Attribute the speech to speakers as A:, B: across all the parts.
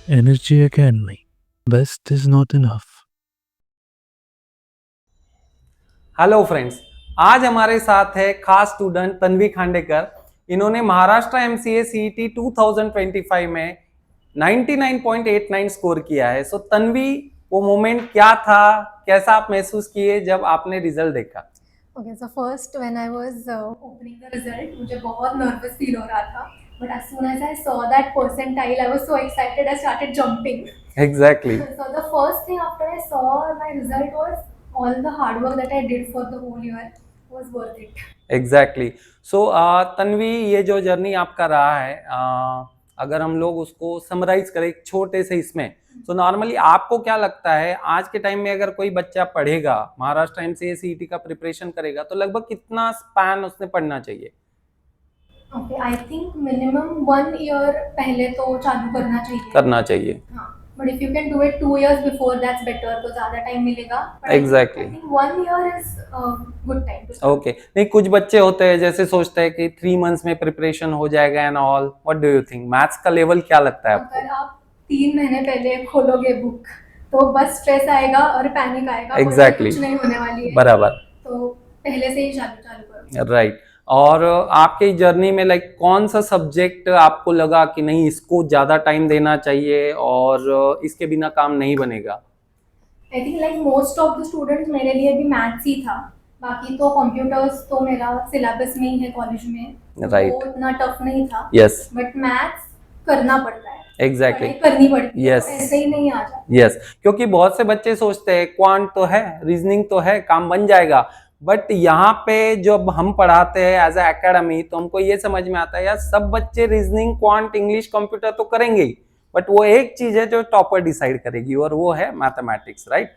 A: Energy Academy. Best is not enough.
B: Hello friends, आज हमारे साथ है खास स्टूडेंट तन्वी खांडेकर। इन्होंने महाराष्ट्र एमसीए सीईटी 2025 में 99.89 स्कोर किया है। सो तन्वी, वो मोमेंट क्या था, कैसा आप महसूस किए जब आपने रिजल्ट देखा?
C: Okay, so first when I was opening the result मुझे बहुत नर्वस फील हो रहा था, but as soon as I saw that percentile I was so excited, I started jumping.
B: Exactly.
C: So the first thing after I saw my result was all the hard work that I did for the whole year was worth it.
B: Exactly. So Tanvi, ये जो journey आपका रहा है, अगर हम लोग उसको summarise करें एक छोटे से इसमें, तो नॉर्मली आपको क्या लगता है आज के टाइम में अगर कोई बच्चा पढ़ेगा, महाराष्ट्र एमसीए सीईटी का प्रिपरेशन करेगा, तो लगभग कितना स्पैन उसने पढ़ना चाहिए?
C: Okay, I think minimum 1 year पहले तो चालू करना चाहिए. हाँ, but if you can do it 2 years before, that's better. तो ज़्यादा टाइम मिलेगा.
B: Exactly.
C: I think 1 year is a good time to start.
B: Okay, नहीं कुछ बच्चे होते हैं जैसे सोचते हैं कि 3 मंथ्स में प्रिपरेशन हो जाएगा and all. What do you think, maths का लेवल क्या लगता है आपको?
C: अगर आप 3 महीने पहले खोलोगे बुक तो बस स्ट्रेस आएगा और पैनिक आएगा.
B: Exactly.
C: कुछ नहीं होने वाली है.
B: बराबर.
C: तो पहले से ही चालू करो.
B: राइट। और आपके जर्नी में लाइक कौन सा सब्जेक्ट आपको लगा कि नहीं इसको ज्यादा टाइम देना चाहिए और इसके बिना काम नहीं बनेगा?
C: I think like most of the students मेरे लिए भी मैथ्स ही था. बाकी तो कंप्यूटर्स तो मेरा सिलेबस में ही है कॉलेज में.
B: Right.
C: वो इतना टफ नहीं था.
B: यस।
C: बट मैथ्स करना पड़ता है.
B: एग्जैक्टली।
C: करनी पड़ती है.
B: Yes.
C: तो ऐसे ही नहीं आ जाता.
B: यस, क्योंकि बहुत से बच्चे सोचते हैं क्वांट तो है, रीजनिंग तो है, काम बन जाएगा। बट यहाँ पे जब हम पढ़ाते हैं एज ए एकेडमी, तो हमको ये समझ में आता है यार सब बच्चे रीजनिंग, क्वांट, इंग्लिश, कंप्यूटर तो करेंगे ही, बट वो एक चीज है जो टॉपर डिसाइड करेगी और वो है मैथमेटिक्स, राइट?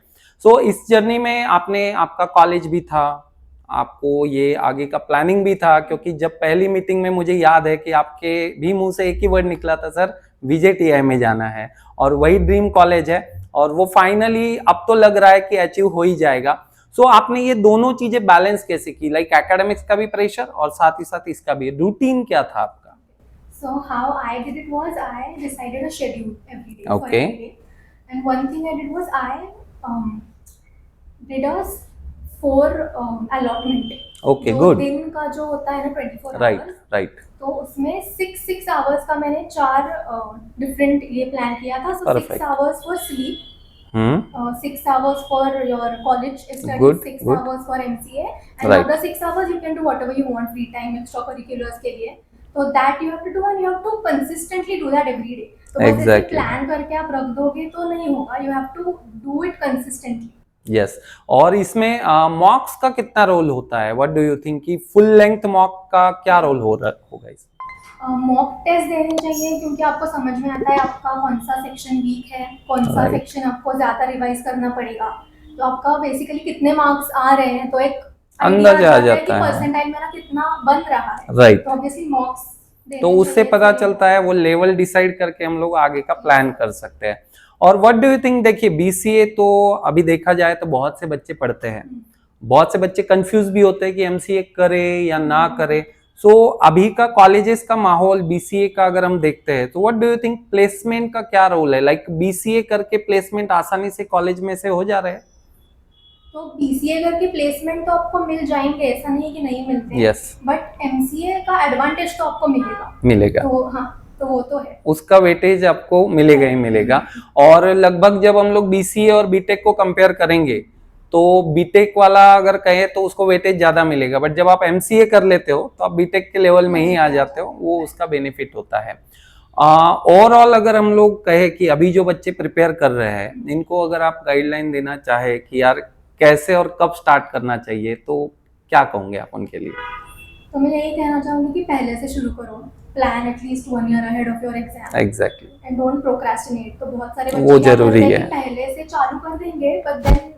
B: सो इस जर्नी में आपका कॉलेज भी था, आपको ये आगे का प्लानिंग भी था, क्योंकि जब पहली मीटिंग में मुझे याद है कि आपके भी मुंह से एक ही वर्ड निकला था, सर VJTI में जाना है, और वही ड्रीम कॉलेज है और वो फाइनली अब तो लग रहा है कि अचीव हो ही जाएगा। सो आपने ये दोनों चीजें बैलेंस कैसे की, लाइक एकेडमिक्स का भी प्रेशर और साथ ही साथ इसका भी? रूटीन क्या था आपका?
C: So how I did it was I decided a schedule every day.
B: Okay.
C: For every day. And one thing I did was I did a 4 allotment.
B: Okay,
C: तो
B: good.
C: दिन का जो होता है ना 24
B: राइट
C: hours.
B: राइट।
C: तो उसमें 6 hours का मैंने 4 डिफरेंट ये प्लान किया था. So
B: Perfect.
C: 6 hours for sleep. 6 hours for your college studies,
B: Good,
C: 6
B: good.
C: hours for MCA, and
B: Right.
C: other 6 hours you can do whatever you want, free time, extracurriculars के लिए. So that you have to do and you have to consistently do that every day. तो बस ऐसे
B: Exactly.
C: Plan करके आप रख दोगे तो नहीं होगा. You have to do it consistently.
B: Yes. और इसमें मॉक्स का कितना रोल होता है? व्हाट डू यू थिंक कि फुल लेंथ मॉक का क्या रोल होगा इसमें?
C: मॉक टेस्ट देने चाहिए क्योंकि आपको समझ में आता है आपका कौन सा सेक्शन वीक है, कौन सा
B: Right.
C: सेक्शन आपको ज्यादा रिवाइज करना पड़ेगा. तो आपका बेसिकली कितने मार्क्स आ रहे हैं तो एक
B: अंदाजा आ जाता है.
C: परसेंटाइल मेरा कितना बन रहा है.
B: राइट।
C: तो ऑब्वियसली मॉक्स
B: तो उससे पता चलता है, वो लेवल डिसाइड करके हम लोग आगे का प्लान कर सकते हैं। और व्हाट डू यू थिंक, देखिए BCA तो अभी देखा जाए तो बहुत से बच्चे पढ़ते हैं, बहुत से बच्चे कंफ्यूज भी होते हैं कि MCA करे या ना करे। सो अभी का कॉलेजेस का माहौल BCA का अगर हम देखते हैं तो what do you think, placement का क्या रोल है? लाइक BCA करके प्लेसमेंट आसानी से कॉलेज में से हो जा रहे हैं?
C: तो BCA करके प्लेसमेंट तो आपको मिल जाएंगे, ऐसा नहीं है कि नहीं मिलते हैं.
B: यस।
C: बट MCA का एडवांटेज तो आपको
B: मिलेगा।
C: तो हाँ, तो वो तो है.
B: उसका वेटेज आपको मिलेगा ही मिलेगा। और लगभग जब हम लोग BCA और BTech को कंपेयर करेंगे तो BTech वाला अगर कहे तो उसको वेटेज ज्यादा मिलेगा, बट जब आप MCA कर लेते हो तो आप BTech के लेवल में ही आ जाते हो, वो उसका बेनिफिट होता है। ओवरऑल अगर हम लोग कहे कि अभी जो बच्चे प्रिपेयर कर रहे हैं, इनको अगर आप गाइडलाइन देना चाहे कि यार कैसे और कब स्टार्ट करना चाहिए, तो क्या कहोगे आप उनके लिए?
C: तो मैं यही कहना चाहूंगी कि पहले से शुरू करो. Plan at least 1 year ahead of your exam.
B: Exactly.
C: And don't procrastinate. तो बहुत सारे
B: वो
C: बच्चे क्या
B: जरूरी
C: करते हैं
B: है.
C: कि पहले से चालू कर देंगे, बट देन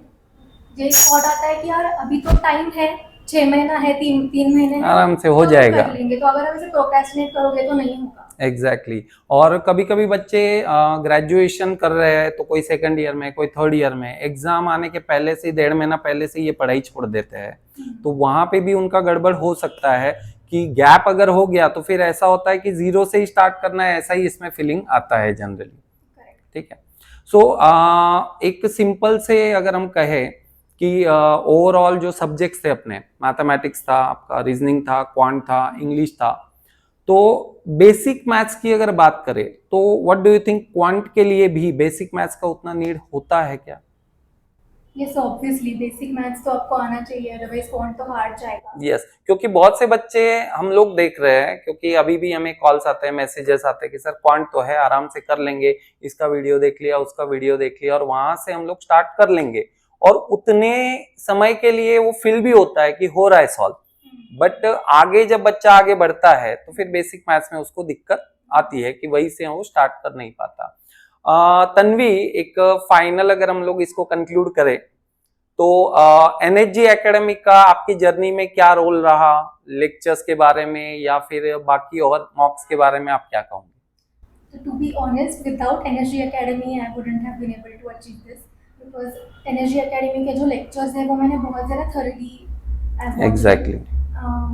C: ये थॉट आता है कि यार अभी तो टाइम है, 6 महीना है, 3 महीने है,
B: आराम से हो
C: तो
B: जाएगा.
C: कर लेंगे. तो अगर आप इसे प्रोक्रेस्टिनेट करोगे तो नहीं होगा.
B: एग्जैक्टली और कभी कभी बच्चे ग्रेजुएशन कर रहे हैं तो कोई सेकंड ईयर में, कोई थर्ड ईयर में, एग्जाम आने के पहले से 1.5 महीना पहले से ये पढ़ाई छोड़ देते हैं, तो वहां पे भी उनका गड़बड़ हो सकता है कि गैप अगर हो गया तो फिर ऐसा होता है कि जीरो से ही स्टार्ट करना है, ऐसा ही इसमें फीलिंग आता है जनरली। ठीक है। सो एक सिंपल से अगर हम कहें कि ओवरऑल जो सब्जेक्ट्स थे अपने, मैथमेटिक्स था आपका, रीजनिंग था, क्वांट था, इंग्लिश था, तो बेसिक मैथ्स की अगर बात करें तो what do you think, quant के लिए भी बेसिक मैथ्स का उतना नीड होता है क्या?
C: यस ऑब्वियसली बेसिक मैथ्स तो आपको आना चाहिए, अदरवाइज क्वांट तो हार्ड जाएगा।
B: यस, क्योंकि बहुत से बच्चे हम लोग देख रहे हैं, क्योंकि अभी भी हमें कॉल्स आते हैं, मैसेजेस आते हैं कि सर क्वांट तो है, आराम से कर लेंगे, इसका वीडियो देख लिया, उसका वीडियो देख लिया और वहां से हम लोग स्टार्ट कर लेंगे, और उतने समय के लिए वो फील भी होता है कि हो रहा है सॉल्व, बट आगे जब बच्चा आगे बढ़ता है तो फिर बेसिक मैथ्स में उसको दिक्कत आती है कि वही से वो स्टार्ट कर नहीं पाता। तन्वी, एक फाइनल अगर हम लोग इसको कंक्लूड करें तो एनएचजी एकेडमी का आपकी जर्नी में क्या रोल रहा, लेक्चर्स के बारे में या फिर बाकी और मॉक्स के बारे में आप क्या कहोगे?
C: So to be honest, without Energy Academy, I wouldn't have been able to achieve this because Energy Academy के जो lectures हैं वो मैंने बहुत ज़्यादा thoroughly
B: एग्जैक्टली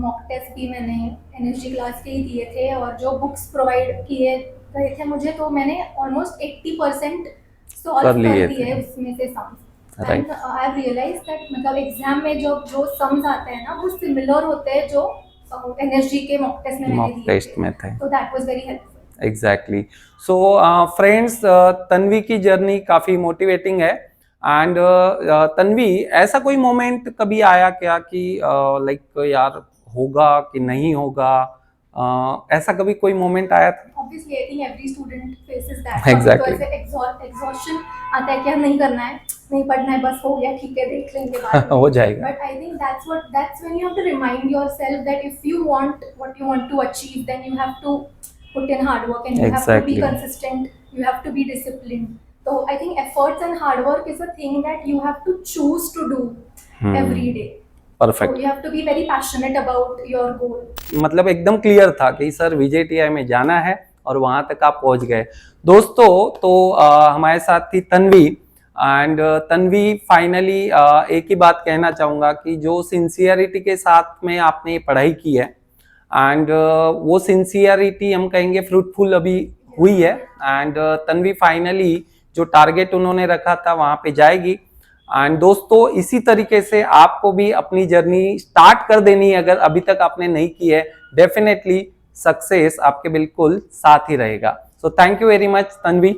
C: मॉक टेस्ट भी मैंने एनर्जी क्लास के ही दिए थे, और जो बुक्स प्रोवाइड किए गए थे मुझे, तो मैंने ऑलमोस्ट 80% सॉल्व कर दिए उसमें से sums. And I have realised that मतलब एग्जाम में जो सम्स आते हैं ना वो सिमिलर होते हैं जो एनर्जी के मॉक टेस्ट में मैंने दिए थे, तो that was very helpful.
B: Exactly. So friends, Tanvi की जर्नी काफी मोटिवेटिंग है। एंड तन्वी, ऐसा कोई मोमेंट कभी आया क्या कि लाइक यार होगा कि नहीं होगा, ऐसा कभी कोई मोमेंट आया था?
C: Obviously, I think every student faces that.
B: Exactly.
C: तो ऐसे exhaustion आता है कि यार नहीं करना है, नहीं पढ़ना है, बस हो गया, ठीक है, देख लेंगे बाद में।
B: हो जाएगा।
C: But I think that's when you have to remind yourself that if you want what you want to achieve, then you have to put in hard work and you have to be consistent. You have to be disciplined. So I think efforts and hard work is a thing that you have to choose to do every day.
B: Perfect.
C: So you have to be very passionate about your goal.
B: मतलब एकदम clear था कि sir VJTI में जाना है और वहां तक आप पहुंच गए। दोस्तों, तो हमारे साथ थी तन्वी, एंड तन्वी फाइनली एक ही बात कहना चाहूंगा कि जो सिंसियरिटी के साथ में आपने पढ़ाई की है, एंड वो सिंसियरिटी हम कहेंगे फ्रूटफुल अभी हुई है, एंड तन्वी फाइनली जो टारगेट उन्होंने रखा था वहां पे जाएगी। एंड दोस्तों, इसी तरीके से आपको भी अपनी जर्नी स्टार्ट कर देनी है, अगर अभी तक आपने नहीं की है, डेफिनेटली सक्सेस आपके बिल्कुल साथ ही रहेगा। So thank you very much Tanvi.